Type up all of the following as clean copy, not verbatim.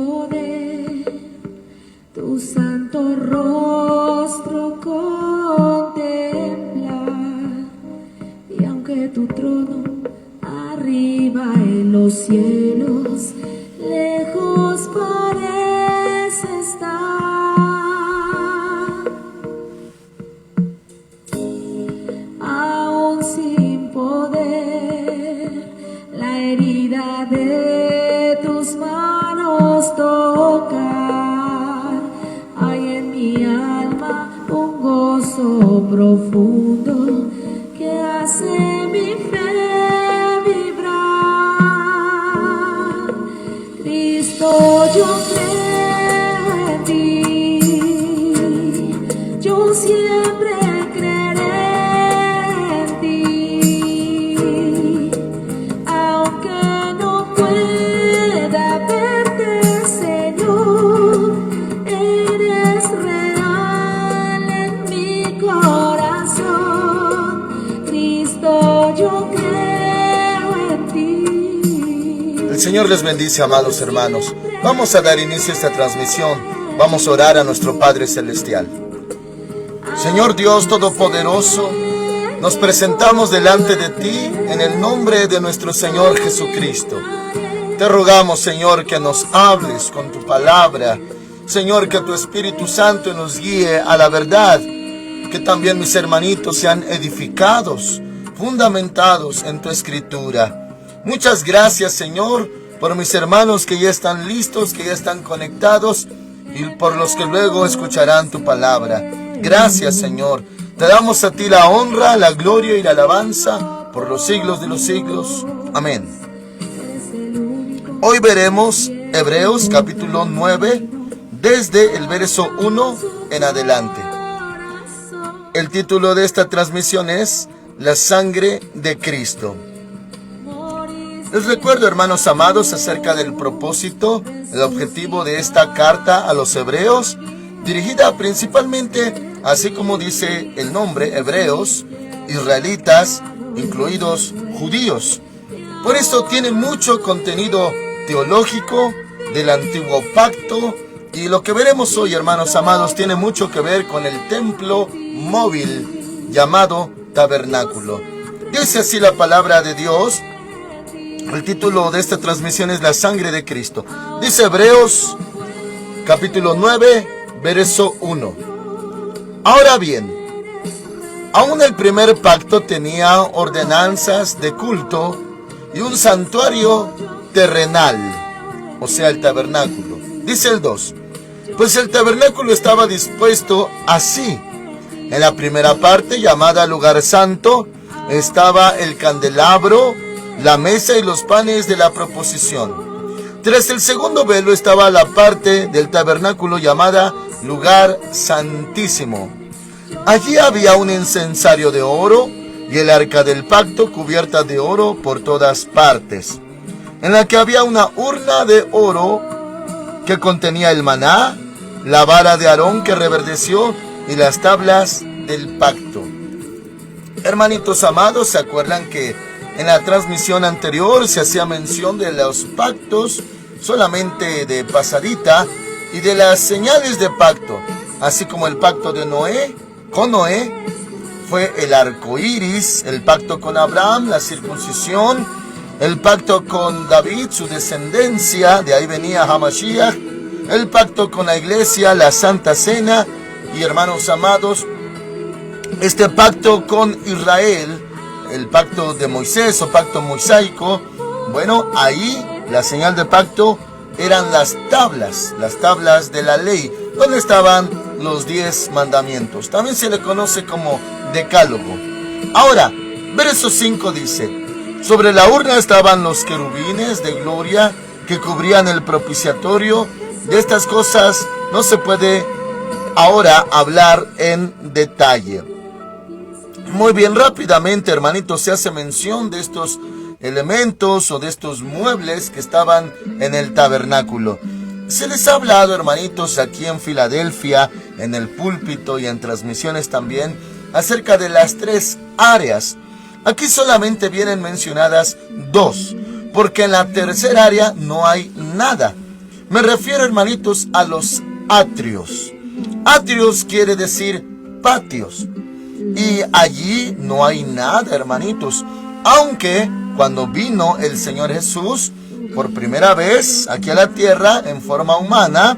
poder tu santo rostro contemplar, y aunque tu trono arriba en los cielos, lejos parece estar, aún sin poder la herida de tus manos tocar, hay en mi alma un gozo profundo que hace mi fe vibrar. Cristo, yo creo en ti, yo siempre creeré en ti, aunque no pueda verte, Señor, eres real en mi corazón. Cristo, yo creo en ti. El Señor les bendice, amados hermanos. Vamos a dar inicio a esta transmisión. Vamos a orar a nuestro Padre Celestial. Señor Dios Todopoderoso, nos presentamos delante de ti en el nombre de nuestro Señor Jesucristo. Te rogamos, Señor, que nos hables con tu palabra. Señor, que tu Espíritu Santo nos guíe a la verdad. Que también mis hermanitos sean edificados, fundamentados en tu Escritura. Muchas gracias, Señor, por mis hermanos que ya están listos, que ya están conectados, y por los que luego escucharán tu palabra. Gracias, Señor. Te damos a ti la honra, la gloria y la alabanza por los siglos de los siglos. Amén. Hoy veremos Hebreos capítulo 9, desde el verso 1 en adelante. El título de esta transmisión es La sangre de Cristo. Les recuerdo, hermanos amados, acerca del propósito, el objetivo de esta carta a los hebreos, dirigida principalmente, así como dice el nombre, hebreos, israelitas, incluidos judíos. Por eso tiene mucho contenido teológico del antiguo pacto, y lo que veremos hoy, hermanos amados, tiene mucho que ver con el templo móvil llamado tabernáculo. Dice así la palabra de Dios. El título de esta transmisión es La sangre de Cristo. Dice Hebreos capítulo 9, verso 1. Ahora bien, aún el primer pacto tenía ordenanzas de culto y un santuario terrenal, o sea, el tabernáculo. Dice el 2. Pues el tabernáculo estaba dispuesto así. En la primera parte, llamada lugar santo, estaba el candelabro, la mesa y los panes de la proposición. Tras el segundo velo estaba la parte del tabernáculo llamada lugar santísimo. Allí había un incensario de oro y el arca del pacto cubierta de oro por todas partes, en la que había una urna de oro que contenía el maná, la vara de Aarón que reverdeció y las tablas del pacto. Hermanitos amados, ¿se acuerdan que en la transmisión anterior se hacía mención de los pactos solamente de pasadita y de las señales de pacto, así como el pacto de Noé con Noé fue el arco iris, el pacto con Abraham, la circuncisión, el pacto con David, su descendencia, de ahí venía Hamashiach, el pacto con la iglesia, la Santa Cena, y hermanos amados, este pacto con Israel, el pacto de Moisés o pacto mosaico, bueno, ahí la señal de pacto eran las tablas de la ley, donde estaban los 10 mandamientos. También se le conoce como decálogo. Ahora, verso 5 dice: sobre la urna estaban los querubines de gloria que cubrían el propiciatorio. De estas cosas no se puede ahora hablar en detalle. Muy bien, rápidamente, hermanitos, se hace mención de estos elementos o de estos muebles que estaban en el tabernáculo. Se les ha hablado, hermanitos, aquí en Filadelfia, en el púlpito y en transmisiones también, acerca de las 3 áreas. Aquí solamente vienen mencionadas 2, porque en la tercera área no hay nada. Me refiero, hermanitos, a los atrios. Atrios quiere decir patios. Y allí no hay nada, hermanitos. Aunque cuando vino el Señor Jesús por primera vez aquí a la tierra en forma humana,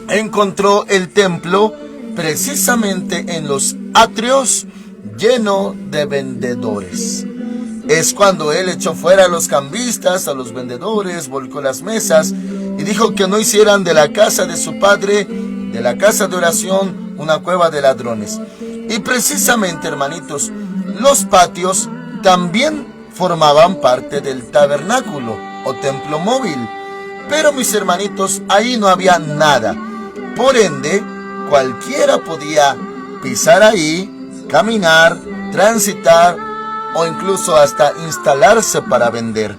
encontró el templo precisamente en los atrios lleno de vendedores. Es cuando él echó fuera a los cambistas, a los vendedores, volcó las mesas y dijo que no hicieran de la casa de su padre, de la casa de oración, una cueva de ladrones. Y precisamente, hermanitos, los patios también formaban parte del tabernáculo o templo móvil. Pero, mis hermanitos, ahí no había nada. Por ende, cualquiera podía pisar ahí, caminar, transitar o incluso hasta instalarse para vender.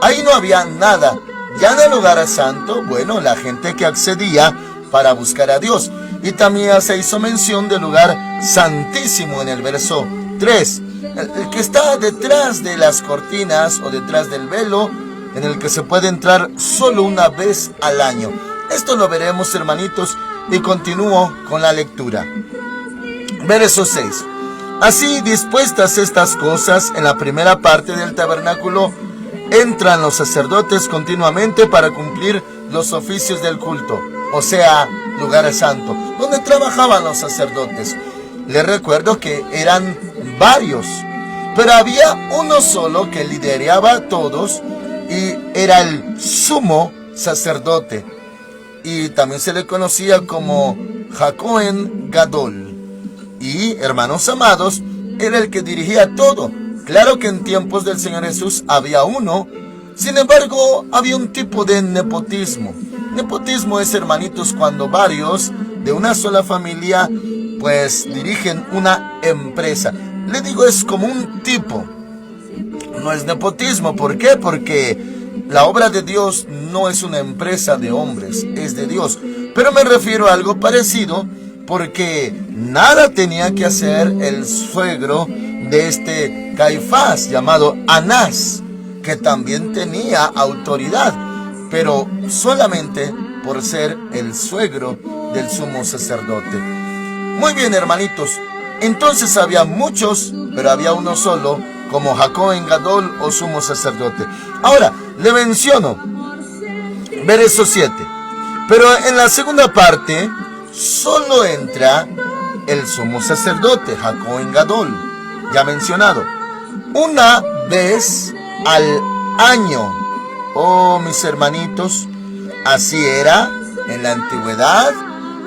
Ahí no había nada. Ya en el lugar santo, bueno, la gente que accedía para buscar a Dios. Y también se hizo mención del lugar santísimo en el verso 3. El que está detrás de las cortinas o detrás del velo, en el que se puede entrar solo una vez al año. Esto lo veremos, hermanitos, y continúo con la lectura. Verso 6. Así, dispuestas estas cosas, en la primera parte del tabernáculo entran los sacerdotes continuamente para cumplir los oficios del culto, o sea, lugar santo, donde trabajaban los sacerdotes. Les recuerdo que eran varios, pero había uno solo que lideraba a todos y era el sumo sacerdote. Y también se le conocía como Cohen Gadol. Y, hermanos amados, era el que dirigía todo. Claro que en tiempos del Señor Jesús había uno. Sin embargo, había un tipo de nepotismo. Nepotismo es, hermanitos, cuando varios de una sola familia pues dirigen una empresa. Le digo, es como un tipo. No es nepotismo. ¿Por qué? Porque la obra de Dios no es una empresa de hombres, es de Dios. Pero me refiero a algo parecido, porque nada tenía que hacer el suegro de este Caifás, llamado Anás, que también tenía autoridad, pero solamente por ser el suegro del sumo sacerdote. Muy bien, hermanitos, entonces había muchos, pero había uno solo, como Cohen Gadol o sumo sacerdote. Ahora, le menciono, verso 7. Pero en la segunda parte, solo entra el sumo sacerdote, Cohen Gadol, ya mencionado, una vez al año. Oh, mis hermanitos, así era en la antigüedad,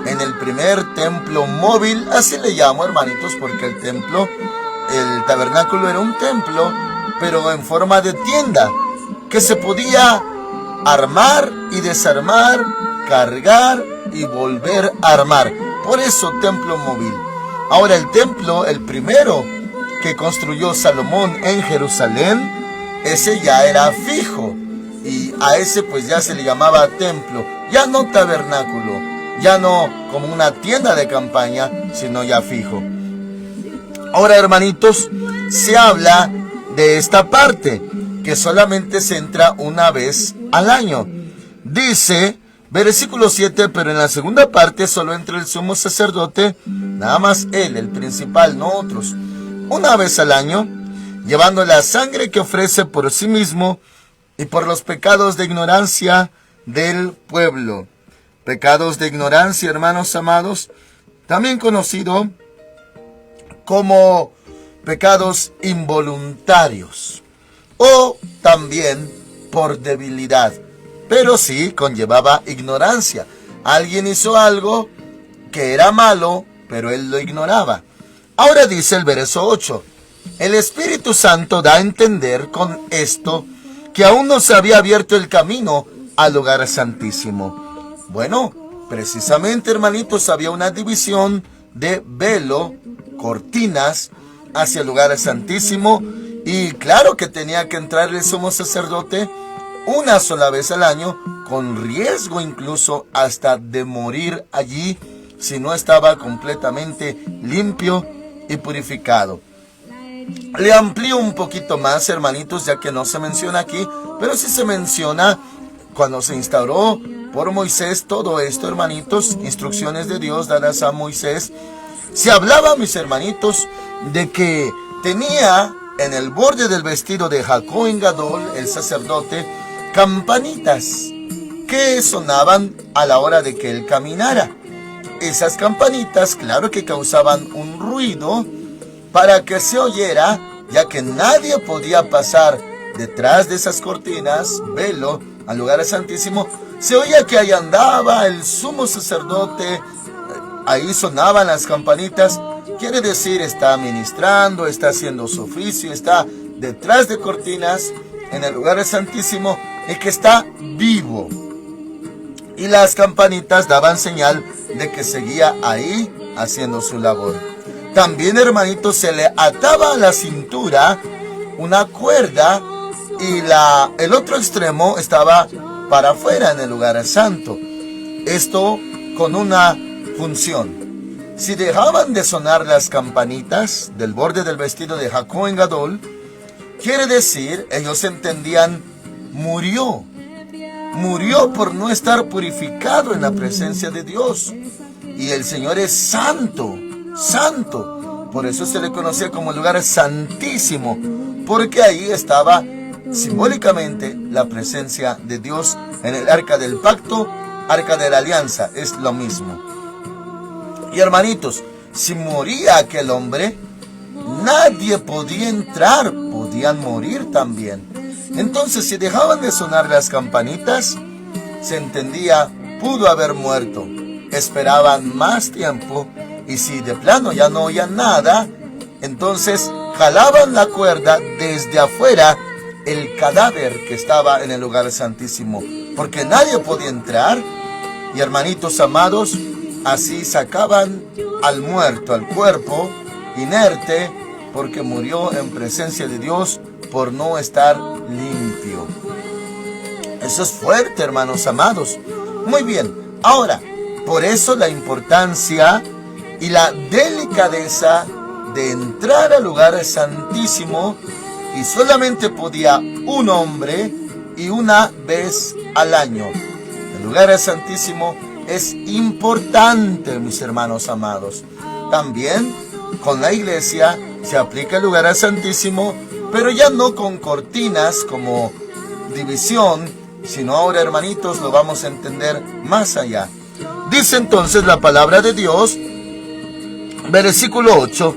en el primer templo móvil, así le llamo, hermanitos, porque el tabernáculo era un templo, pero en forma de tienda, que se podía armar y desarmar, cargar y volver a armar. Por eso templo móvil. Ahora el templo, el primero que construyó Salomón en Jerusalén, ese ya era fijo. Y a ese pues ya se le llamaba templo, ya no tabernáculo, ya no como una tienda de campaña, sino ya fijo. Ahora, hermanitos, se habla de esta parte, que solamente se entra una vez al año. Dice, versículo 7, pero en la segunda parte solo entra el sumo sacerdote, nada más él, el principal, no otros, una vez al año, llevando la sangre que ofrece por sí mismo y por los pecados de ignorancia del pueblo. Pecados de ignorancia, hermanos amados, también conocido como pecados involuntarios o también por debilidad, pero sí conllevaba ignorancia. Alguien hizo algo que era malo, pero él lo ignoraba. Ahora dice el verso 8, el Espíritu Santo da a entender con esto que aún no se había abierto el camino al lugar santísimo. Bueno, precisamente, hermanitos, había una división de velo, cortinas, hacia el lugar santísimo, y claro que tenía que entrar el sumo sacerdote una sola vez al año, con riesgo incluso hasta de morir allí si no estaba completamente limpio y purificado. Le amplío un poquito más, hermanitos, ya que no se menciona aquí, pero sí se menciona cuando se instauró por Moisés. Todo esto, hermanitos, instrucciones de Dios dadas a Moisés. Se hablaba, mis hermanitos, de que tenía en el borde del vestido de Jacob Gadol, el sacerdote, campanitas que sonaban a la hora de que él caminara. Esas campanitas, claro que causaban un ruido para que se oyera, ya que nadie podía pasar detrás de esas cortinas, velo, al lugar santísimo. Se oía que ahí andaba el sumo sacerdote, ahí sonaban las campanitas. Quiere decir, está ministrando, está haciendo su oficio, está detrás de cortinas en el lugar santísimo, y que está vivo. Y las campanitas daban señal de que seguía ahí haciendo su labor. También, hermanitos, se le ataba a la cintura una cuerda y el otro extremo estaba para afuera en el lugar santo. Esto con una función. Si dejaban de sonar las campanitas del borde del vestido de Jacob Gadol, quiere decir, ellos entendían, murió por no estar purificado en la presencia de Dios. Y el Señor es santo, santo. Por eso se le conocía como el lugar santísimo, porque ahí estaba simbólicamente la presencia de Dios en el arca del pacto, arca de la alianza, es lo mismo. Y hermanitos, si moría aquel hombre, nadie podía entrar, podían morir también. Entonces, si dejaban de sonar las campanitas, se entendía, pudo haber muerto. Esperaban más tiempo, y si de plano ya no oían nada, entonces jalaban la cuerda desde afuera el cadáver que estaba en el lugar santísimo, porque nadie podía entrar. Y hermanitos amados, así sacaban al muerto, al cuerpo inerte, porque murió en presencia de Dios por no estar limpio. Eso es fuerte, hermanos amados. Muy bien, ahora, por eso la importancia y la delicadeza de entrar al lugar santísimo, y solamente podía un hombre y una vez al año. El lugar santísimo es importante, mis hermanos amados. También con la iglesia se aplica el lugar santísimo, pero ya no con cortinas como división, sino ahora, hermanitos, lo vamos a entender más allá. Dice entonces la palabra de Dios, versículo 8,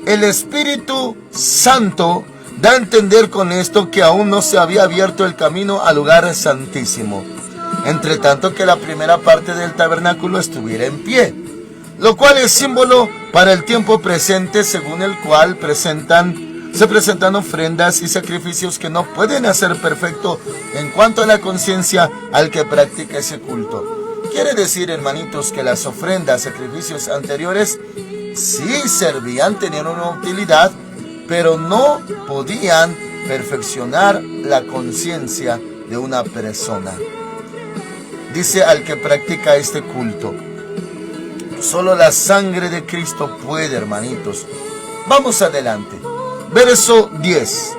el Espíritu Santo da a entender con esto que aún no se había abierto el camino al lugar santísimo, entre tanto que la primera parte del tabernáculo estuviera en pie, lo cual es símbolo para el tiempo presente, según el cual se presentan ofrendas y sacrificios que no pueden hacer perfecto en cuanto a la conciencia al que practica ese culto. Quiere decir, hermanitos, que las ofrendas, sacrificios anteriores sí servían, tenían una utilidad, pero no podían perfeccionar la conciencia de una persona. Dice al que practica este culto. Solo la sangre de Cristo puede, hermanitos. Vamos adelante. Verso 10.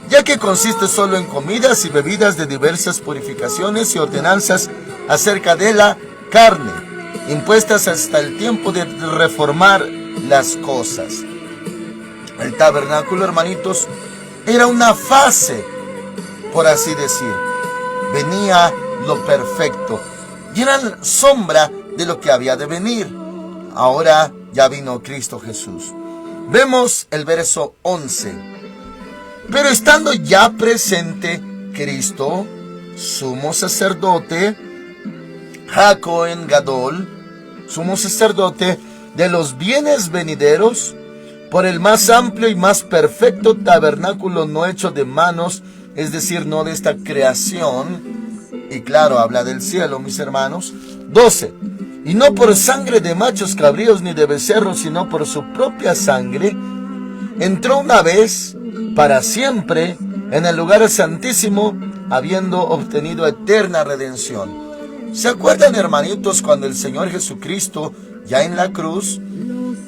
Ya que consiste solo en comidas y bebidas de diversas purificaciones y ordenanzas acerca de la carne, impuestas hasta el tiempo de reformar las cosas. El tabernáculo, hermanitos, era una fase, por así decir. Venía lo perfecto y era sombra de lo que había de venir. Ahora ya vino Cristo Jesús. Vemos el verso 11. Pero estando ya presente Cristo, sumo sacerdote, Jacob Gadol, sumo sacerdote de los bienes venideros, por el más amplio y más perfecto tabernáculo no hecho de manos, es decir, no de esta creación, y claro, habla del cielo, mis hermanos. 12. Y no por sangre de machos cabríos ni de becerros, sino por su propia sangre, entró una vez para siempre en el lugar santísimo, habiendo obtenido eterna redención. ¿Se acuerdan, hermanitos, cuando el Señor Jesucristo, ya en la cruz,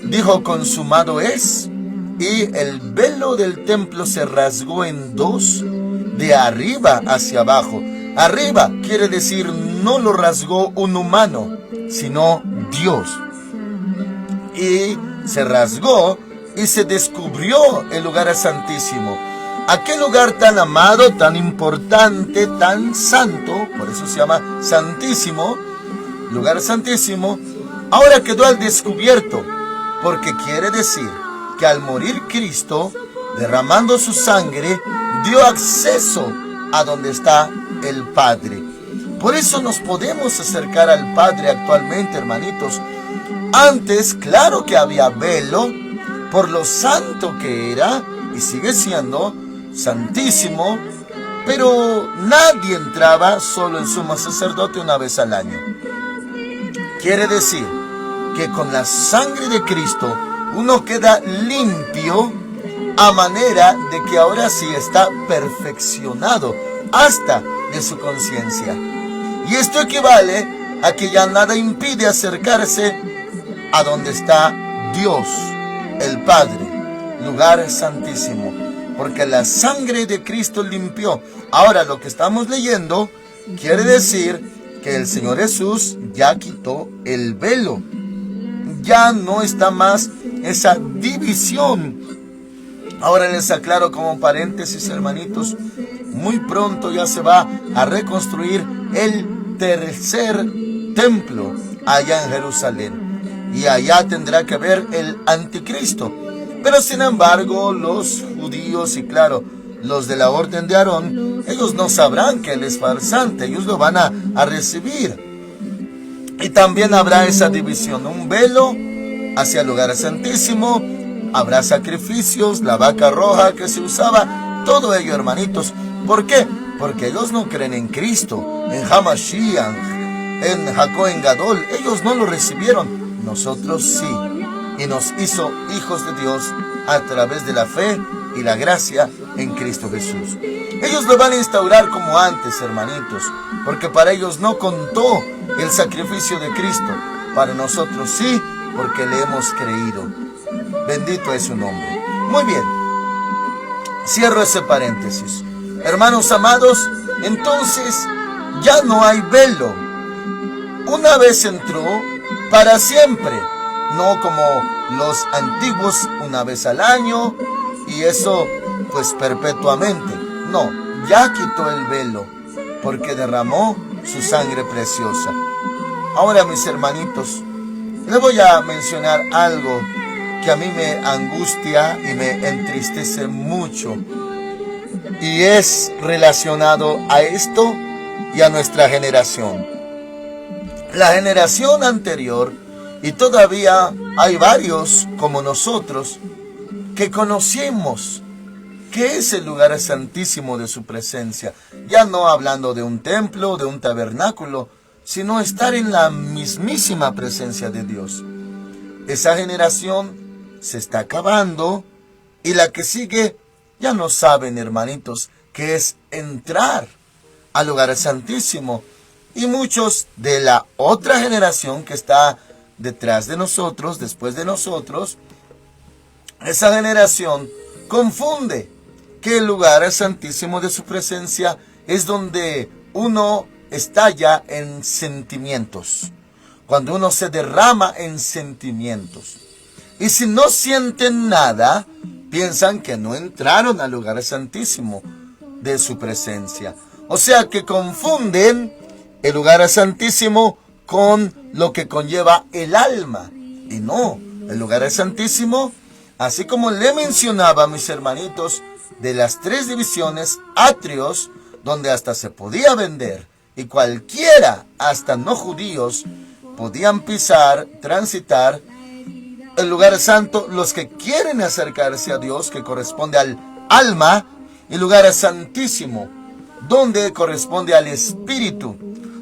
dijo consumado es? Y el velo del templo se rasgó en dos, de arriba hacia abajo. Arriba quiere decir no lo rasgó un humano, sino Dios. Y se rasgó y se descubrió el lugar santísimo. Aquel lugar tan amado, tan importante, tan santo, por eso se llama santísimo, lugar santísimo, ahora quedó al descubierto, porque quiere decir que al morir Cristo, derramando su sangre, dio acceso a donde está el Padre. Por eso nos podemos acercar al Padre actualmente, hermanitos. Antes, claro que había velo, por lo santo que era, y sigue siendo santísimo, pero nadie entraba, solo el sumo sacerdote una vez al año. Quiere decir que con la sangre de Cristo uno queda limpio, a manera de que ahora sí está perfeccionado hasta de su conciencia. Y esto equivale a que ya nada impide acercarse a donde está Dios, el Padre, lugar santísimo, porque la sangre de Cristo limpió. Ahora lo que estamos leyendo quiere decir que el Señor Jesús ya quitó el velo. Ya no está más esa división. Ahora les aclaro como paréntesis, hermanitos, muy pronto ya se va a reconstruir el tercer templo allá en Jerusalén. Y allá tendrá que ver el anticristo. Pero sin embargo, los judíos y claro, los de la orden de Aarón, ellos no sabrán que él es farsante, ellos lo van a recibir. Y también habrá esa división, un velo hacia el lugar santísimo, habrá sacrificios, la vaca roja que se usaba, todo ello, hermanitos. ¿Por qué? Porque ellos no creen en Cristo, en Hamashiach, en Jacob Gadol. Ellos no lo recibieron, nosotros sí. Y nos hizo hijos de Dios a través de la fe y la gracia en Cristo Jesús. Ellos lo van a instaurar como antes, hermanitos, porque para ellos no contó el sacrificio de Cristo. Para nosotros sí, porque le hemos creído. Bendito es su nombre. Muy bien, cierro ese paréntesis. Hermanos amados, entonces ya no hay velo. Una vez entró, para siempre. No como los antiguos, una vez al año, y eso pues perpetuamente. No, ya quitó el velo, porque derramó su sangre preciosa. Ahora, mis hermanitos, les voy a mencionar algo que a mí me angustia y me entristece mucho, y es relacionado a esto y a nuestra generación. La generación anterior, y todavía hay varios como nosotros que conocemos qué es el lugar santísimo de su presencia. Ya no hablando de un templo, de un tabernáculo, sino estar en la mismísima presencia de Dios. Esa generación se está acabando y la que sigue ya no saben, hermanitos, qué es entrar al lugar santísimo. Y muchos de la otra generación que está detrás de nosotros, después de nosotros, esa generación confunde que el lugar santísimo de su presencia es donde uno estalla en sentimientos, cuando uno se derrama en sentimientos. Y si no sienten nada, piensan que no entraron al lugar santísimo de su presencia. O sea que confunden el lugar santísimo con lo que conlleva el alma. Y no, el lugar santísimo, así como le mencionaba, mis hermanitos, de las 3 divisiones, atrios, donde hasta se podía vender, y cualquiera, hasta no judíos, podían pisar, transitar el lugar santo, los que quieren acercarse a Dios, que corresponde al alma, y lugar santísimo, donde corresponde al espíritu.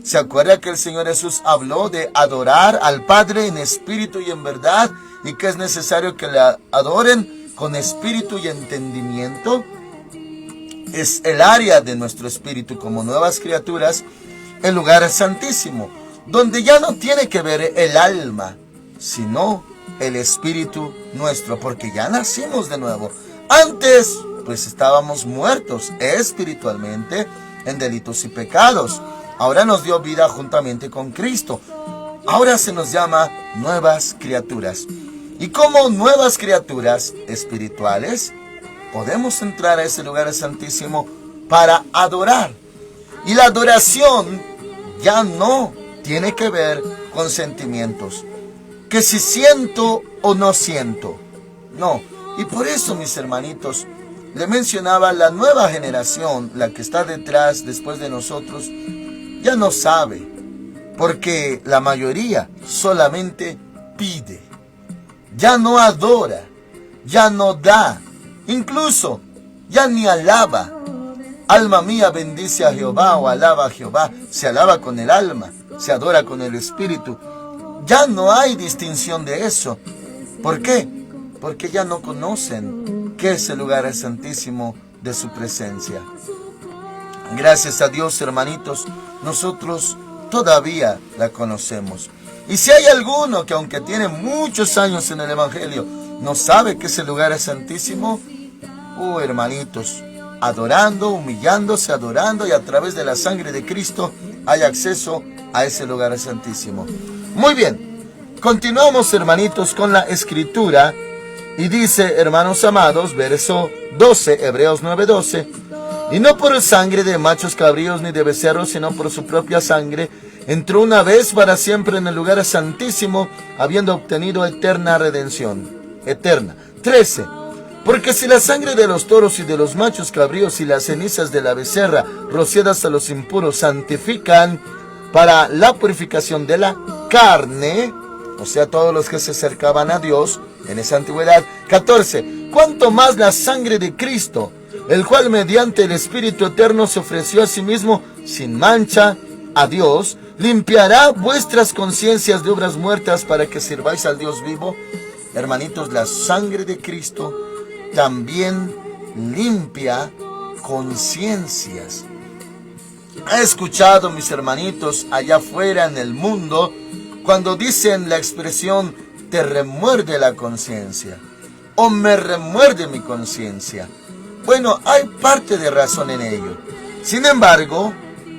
¿Se acuerda que el Señor Jesús habló de adorar al Padre en espíritu y en verdad? Y que es necesario que le adoren con espíritu y entendimiento. Es el área de nuestro espíritu como nuevas criaturas, el lugar santísimo, donde ya no tiene que ver el alma, sino el espíritu nuestro, porque ya nacimos de nuevo. Antes, pues estábamos muertos espiritualmente en delitos y pecados. Ahora nos dio vida juntamente con Cristo. Ahora se nos llama nuevas criaturas. Y como nuevas criaturas espirituales, podemos entrar a ese lugar santísimo para adorar. Y la adoración ya no tiene que ver con sentimientos. Que si siento o no siento. No. Y por eso, mis hermanitos, le mencionaba la nueva generación, la que está detrás, después de nosotros, ya no sabe. Porque la mayoría solamente pide. Ya no adora. Ya no da. Incluso ya ni alaba. Alma mía, bendice a Jehová, o alaba a Jehová. Se alaba con el alma, se adora con el espíritu. Ya no hay distinción de eso. ¿Por qué? Porque ya no conocen qué es el lugar santísimo de su presencia. Gracias a Dios, hermanitos, nosotros todavía la conocemos. Y si hay alguno que aunque tiene muchos años en el Evangelio, no sabe qué es el lugar santísimo, hermanitos, adorando, humillándose, adorando, y a través de la sangre de Cristo hay acceso a ese lugar santísimo. Muy bien, continuamos, hermanitos, con la escritura, y dice, hermanos amados, verso 12, Hebreos 9:12, y no por sangre de machos cabríos ni de becerros, sino por su propia sangre, entró una vez para siempre en el lugar santísimo, habiendo obtenido eterna redención. Eterna. 13. Porque si la sangre de los toros y de los machos cabríos y las cenizas de la becerra rociadas a los impuros santifican para la purificación de la carne, o sea, todos los que se acercaban a Dios en esa antigüedad. 14. Cuanto más la sangre de Cristo, el cual mediante el Espíritu Eterno se ofreció a sí mismo sin mancha a Dios, limpiará vuestras conciencias de obras muertas para que sirváis al Dios vivo. Hermanitos, la sangre de Cristo también limpia conciencias. ¿Ha escuchado, mis hermanitos, allá afuera en el mundo, cuando dicen la expresión te remuerde la conciencia o me remuerde mi conciencia? Bueno, hay parte de razón en ello. Sin embargo,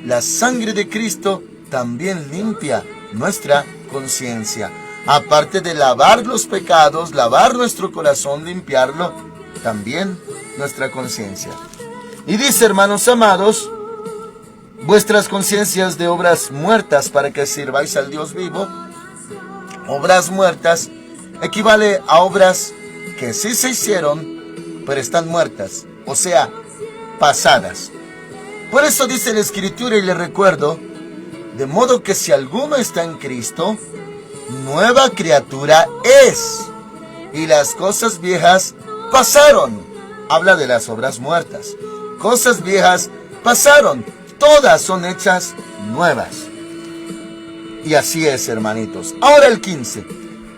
la sangre de Cristo también limpia nuestra conciencia. Aparte de lavar los pecados, lavar nuestro corazón, limpiarlo, también nuestra conciencia. Y dice, hermanos amados, vuestras conciencias de obras muertas para que sirváis al Dios vivo. Obras muertas equivale a obras que sí se hicieron, pero están muertas, o sea, pasadas. Por eso dice la Escritura, y le recuerdo, de modo que si alguno está en Cristo, nueva criatura es, y las cosas viejas pasaron. Habla de las obras muertas. Cosas viejas pasaron, todas son hechas nuevas. Y así es, hermanitos. Ahora el 15.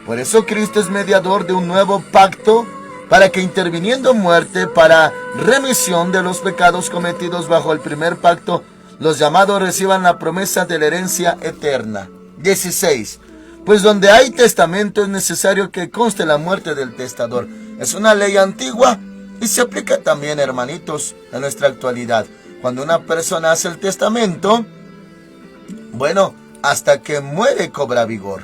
Por eso Cristo es mediador de un nuevo pacto, para que interviniendo muerte para remisión de los pecados cometidos bajo el primer pacto, los llamados reciban la promesa de la herencia eterna. 16. Pues donde hay testamento es necesario que conste la muerte del testador. Es una ley antigua y se aplica también, hermanitos, en nuestra actualidad. Cuando una persona hace el testamento, bueno, hasta que muere cobra vigor.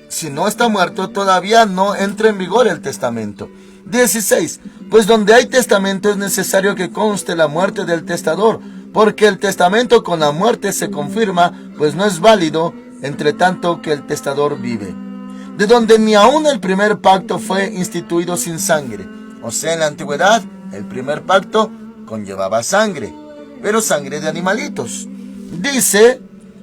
Si no está muerto, todavía no entra en vigor el testamento. 16. Pues donde hay testamento es necesario que conste la muerte del testador, porque el testamento con la muerte se confirma, pues no es válido entre tanto que el testador vive. De donde ni aun el primer pacto fue instituido sin sangre. O sea, en la antigüedad, el primer pacto conllevaba sangre, pero sangre de animalitos. Dice,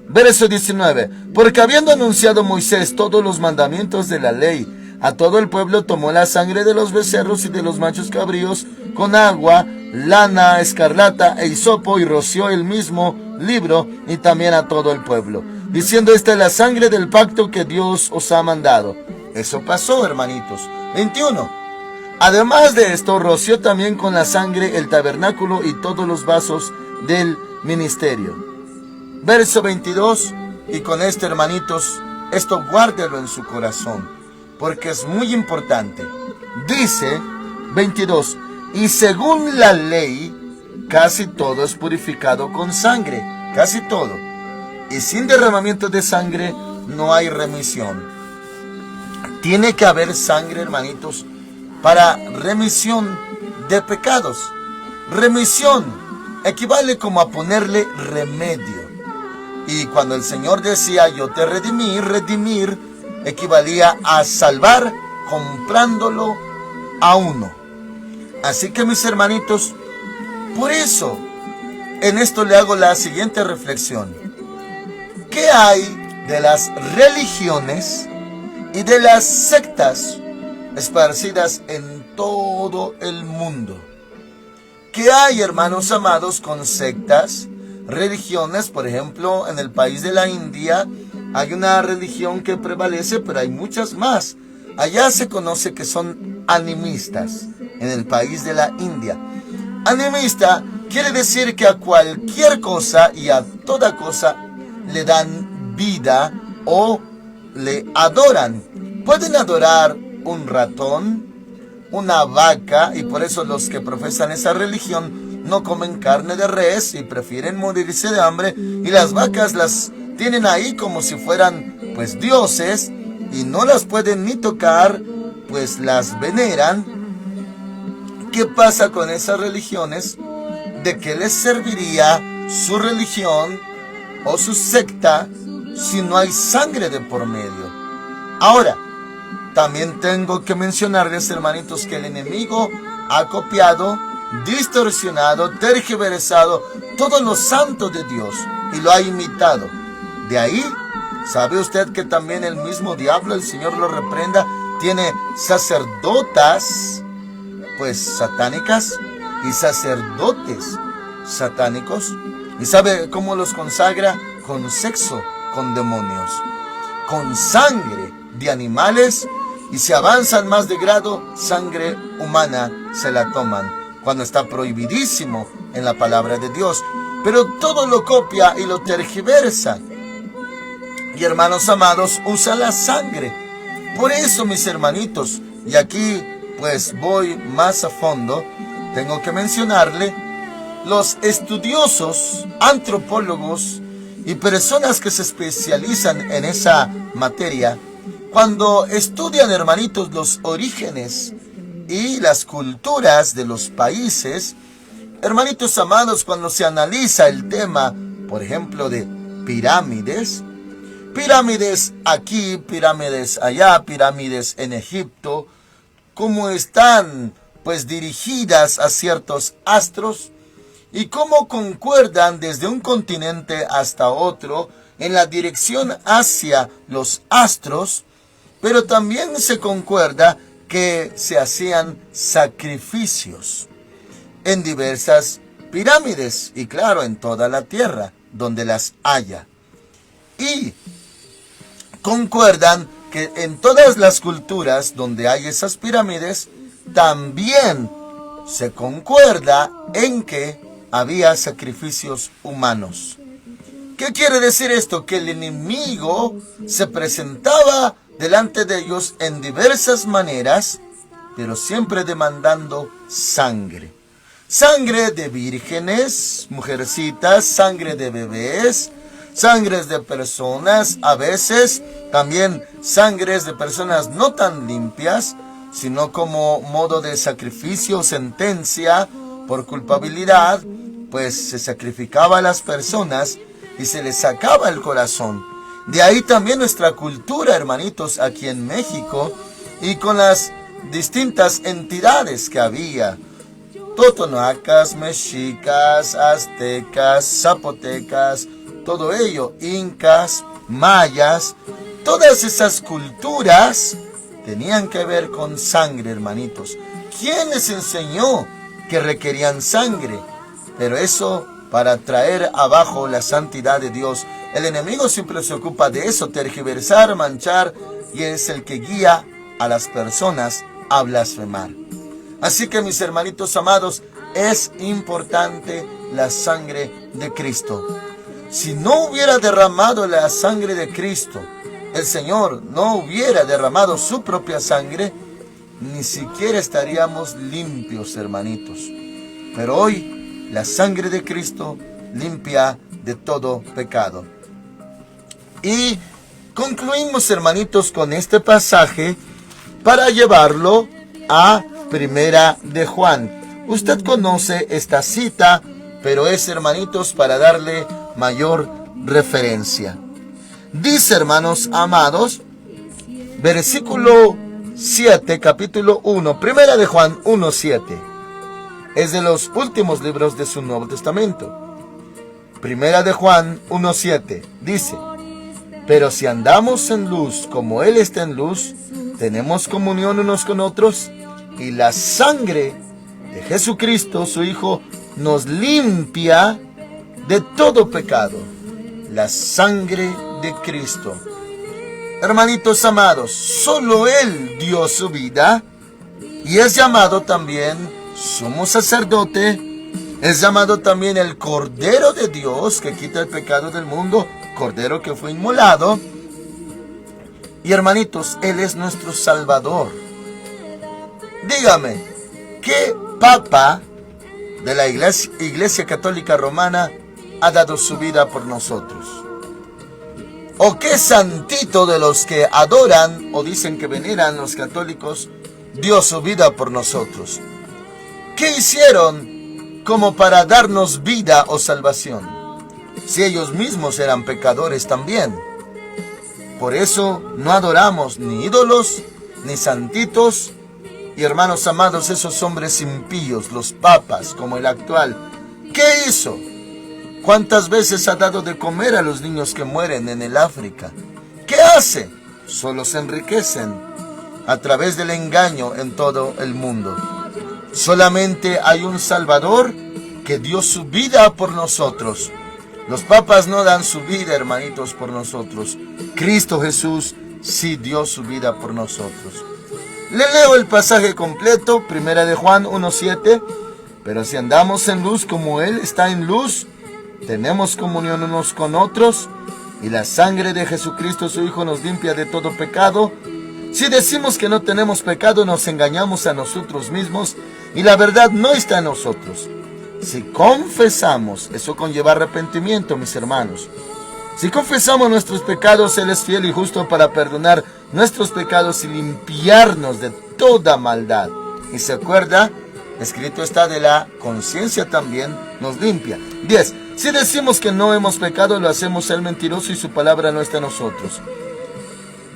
verso 19, porque habiendo anunciado Moisés todos los mandamientos de la ley, a todo el pueblo tomó la sangre de los becerros y de los machos cabríos con agua, lana, escarlata e hisopo, y roció el mismo libro y también a todo el pueblo, diciendo, esta es la sangre del pacto que Dios os ha mandado. Eso pasó, hermanitos. 21. Además de esto, roció también con la sangre el tabernáculo y todos los vasos del ministerio. Verso 22. Y con esto, hermanitos, esto guárdelo en su corazón, porque es muy importante. Dice 22. Y según la ley, casi todo es purificado con sangre. Casi todo. Y sin derramamiento de sangre no hay remisión. Tiene que haber sangre, hermanitos, para remisión de pecados. Remisión equivale como a ponerle remedio. Y cuando el Señor decía yo te redimí, redimir equivalía a salvar comprándolo a uno. Así que mis hermanitos, por eso en esto le hago la siguiente reflexión. ¿Qué hay de las religiones y de las sectas esparcidas en todo el mundo? ¿Qué hay, hermanos amados, con sectas, religiones? Por ejemplo, en el país de la India hay una religión que prevalece, pero hay muchas más. Allá se conoce que son animistas, en el país de la India. Animista quiere decir que a cualquier cosa y a toda cosa le dan vida o le adoran. Pueden adorar un ratón, una vaca, y por eso los que profesan esa religión no comen carne de res y prefieren morirse de hambre, y las vacas las tienen ahí como si fueran pues dioses y no las pueden ni tocar, pues las veneran. ¿Qué pasa con esas religiones? ¿De qué les serviría su religión o su secta si no hay sangre de por medio? Ahora, también tengo que mencionarles, hermanitos, que el enemigo ha copiado, distorsionado, tergiversado todo lo santo de Dios y lo ha imitado. De ahí, ¿sabe usted que también el mismo diablo, el Señor lo reprenda, tiene sacerdotas pues satánicas y sacerdotes satánicos? ¿Y sabe cómo los consagra? Con sexo, con demonios, con sangre de animales, y si avanzan más de grado, sangre humana se la toman, cuando está prohibidísimo en la palabra de Dios. Pero todo lo copia y lo tergiversa. Y hermanos amados, usa la sangre. Por eso, mis hermanitos, y aquí pues voy más a fondo, tengo que mencionarle, los estudiosos, antropólogos y personas que se especializan en esa materia, cuando estudian, hermanitos, los orígenes y las culturas de los países, hermanitos amados, cuando se analiza el tema, por ejemplo, de pirámides, pirámides aquí, pirámides allá, pirámides en Egipto, cómo están pues dirigidas a ciertos astros y cómo concuerdan desde un continente hasta otro en la dirección hacia los astros, pero también se concuerda que se hacían sacrificios en diversas pirámides y claro, en toda la tierra donde las haya. Y concuerdan que en todas las culturas donde hay esas pirámides, también se concuerda en que había sacrificios humanos. ¿Qué quiere decir esto? Que el enemigo se presentaba delante de ellos en diversas maneras, pero siempre demandando sangre. Sangre de vírgenes, mujercitas, sangre de bebés, sangres de personas, a veces también sangres de personas no tan limpias, sino como modo de sacrificio, sentencia por culpabilidad, pues se sacrificaba a las personas y se les sacaba el corazón. De ahí también nuestra cultura, hermanitos, aquí en México, y con las distintas entidades que había, totonacas, mexicas, aztecas, zapotecas, todo ello, incas, mayas, todas esas culturas tenían que ver con sangre, hermanitos. ¿Quién les enseñó que requerían sangre? Pero eso para traer abajo la santidad de Dios. El enemigo siempre se ocupa de eso, tergiversar, manchar, y es el que guía a las personas a blasfemar. Así que, mis hermanitos amados, es importante la sangre de Cristo. Si no hubiera derramado la sangre de Cristo, el Señor no hubiera derramado su propia sangre, ni siquiera estaríamos limpios, hermanitos. Pero hoy, la sangre de Cristo limpia de todo pecado. Y concluimos, hermanitos, con este pasaje para llevarlo a Primera de Juan. Usted conoce esta cita, pero es, hermanitos, para darle mayor referencia. Dice, hermanos amados, versículo 7, capítulo 1, Primera de Juan 1:7. Es de los últimos libros de su Nuevo Testamento. Primera de Juan 1:7 dice: pero si andamos en luz como Él está en luz, tenemos comunión unos con otros, y la sangre de Jesucristo, su Hijo, nos limpia de todo pecado. La sangre de Cristo. Hermanitos amados, solo Él dio su vida y es llamado también sumo sacerdote, es llamado también el Cordero de Dios que quita el pecado del mundo, Cordero que fue inmolado. Y hermanitos, Él es nuestro Salvador. Dígame, ¿qué papa de la Iglesia Católica Romana ha dado su vida por nosotros? ¿O qué santito de los que adoran o dicen que veneran los católicos dio su vida por nosotros? ¿Qué hicieron como para darnos vida o salvación, si ellos mismos eran pecadores también? Por eso no adoramos ni ídolos, ni santitos. Y hermanos amados, esos hombres impíos, los papas como el actual, ¿qué hizo? ¿Cuántas veces ha dado de comer a los niños que mueren en el África? ¿Qué hace? Solo se enriquecen a través del engaño en todo el mundo. Solamente hay un Salvador que dio su vida por nosotros. Los papas no dan su vida, hermanitos, por nosotros. Cristo Jesús sí dio su vida por nosotros. Le leo el pasaje completo, Primera de Juan 1:7. Pero si andamos en luz como Él está en luz, tenemos comunión unos con otros, y la sangre de Jesucristo su Hijo nos limpia de todo pecado. Si decimos que no tenemos pecado, nos engañamos a nosotros mismos, y la verdad no está en nosotros. Si confesamos, eso conlleva arrepentimiento, mis hermanos. Si confesamos nuestros pecados, Él es fiel y justo para perdonar nuestros pecados y limpiarnos de toda maldad. Y se acuerda, escrito está, de la conciencia también nos limpia. 10. Si decimos que no hemos pecado, lo hacemos el mentiroso y su palabra no está en nosotros.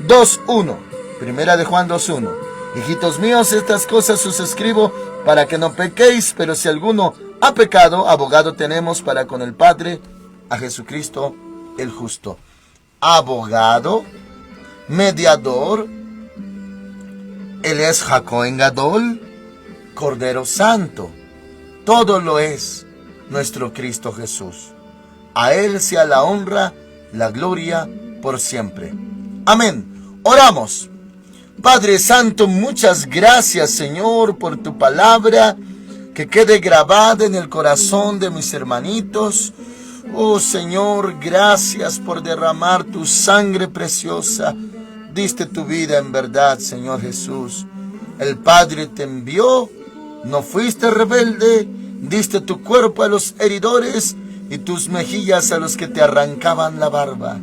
2:1. Primera de Juan 2:1. Hijitos míos, estas cosas os escribo para que no pequéis, pero si alguno ha pecado, abogado tenemos para con el Padre, a Jesucristo el justo. Abogado, mediador, Él es Jacob Gadol, Cordero Santo. Todo lo es nuestro Cristo Jesús. A Él sea la honra, la gloria por siempre. Amén. Oramos. Padre Santo, muchas gracias, Señor, por tu palabra, que quede grabada en el corazón de mis hermanitos. Oh Señor, gracias por derramar tu sangre preciosa. Diste tu vida en verdad, Señor Jesús. El Padre te envió, no fuiste rebelde, diste tu cuerpo a los heridores y tus mejillas a los que te arrancaban la barba.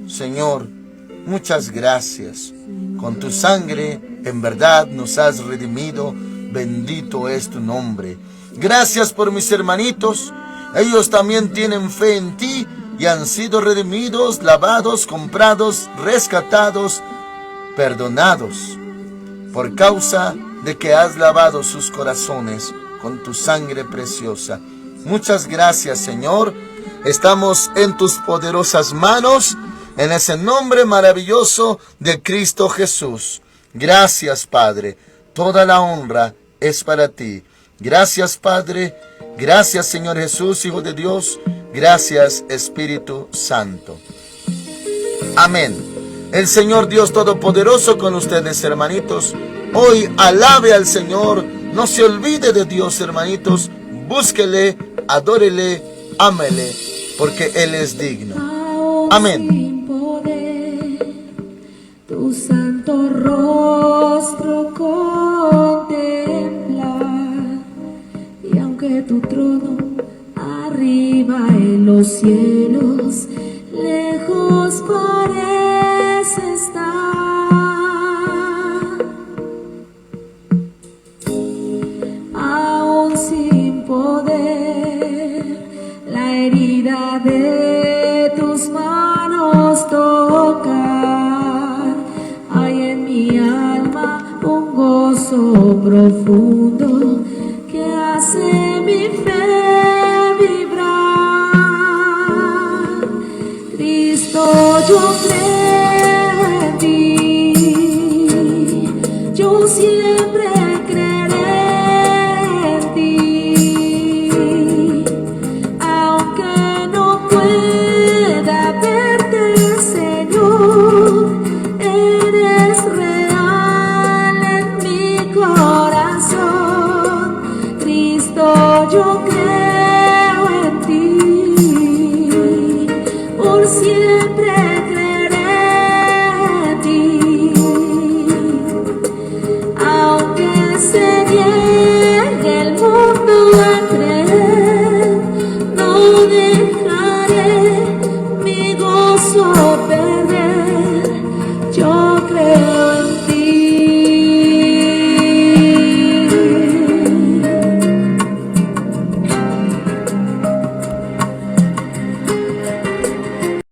Señor, muchas gracias. Con tu sangre, en verdad, nos has redimido. Bendito es tu nombre. Gracias por mis hermanitos. Ellos también tienen fe en ti y han sido redimidos, lavados, comprados, rescatados, perdonados, por causa de que has lavado sus corazones con tu sangre preciosa. Muchas gracias, Señor. Estamos en tus poderosas manos, en ese nombre maravilloso de Cristo Jesús. Gracias, Padre. Toda la honra es para ti. Gracias, Padre. Gracias, Señor Jesús, Hijo de Dios. Gracias, Espíritu Santo. Amén. El Señor Dios Todopoderoso con ustedes, hermanitos. Hoy alabe al Señor. No se olvide de Dios, hermanitos. Búsquele, adórele, ámele, porque Él es digno. Amén. Tu santo rostro contemplar, y aunque tu trono arriba en los cielos, lejos lejos parece estar, aún sin poder la herida de tus manos tocar, hay en mi alma un gozo profundo que hace mi fe vibrar. Cristo, yo creo en ti, yo siempre creeré en ti, aunque no pueda verte, Señor, eres real en mi corazón. Cristo, yo creo en ti, por siempre creeré en ti, aunque se niegue el mundo a creer, no dejaré mi gozo perder.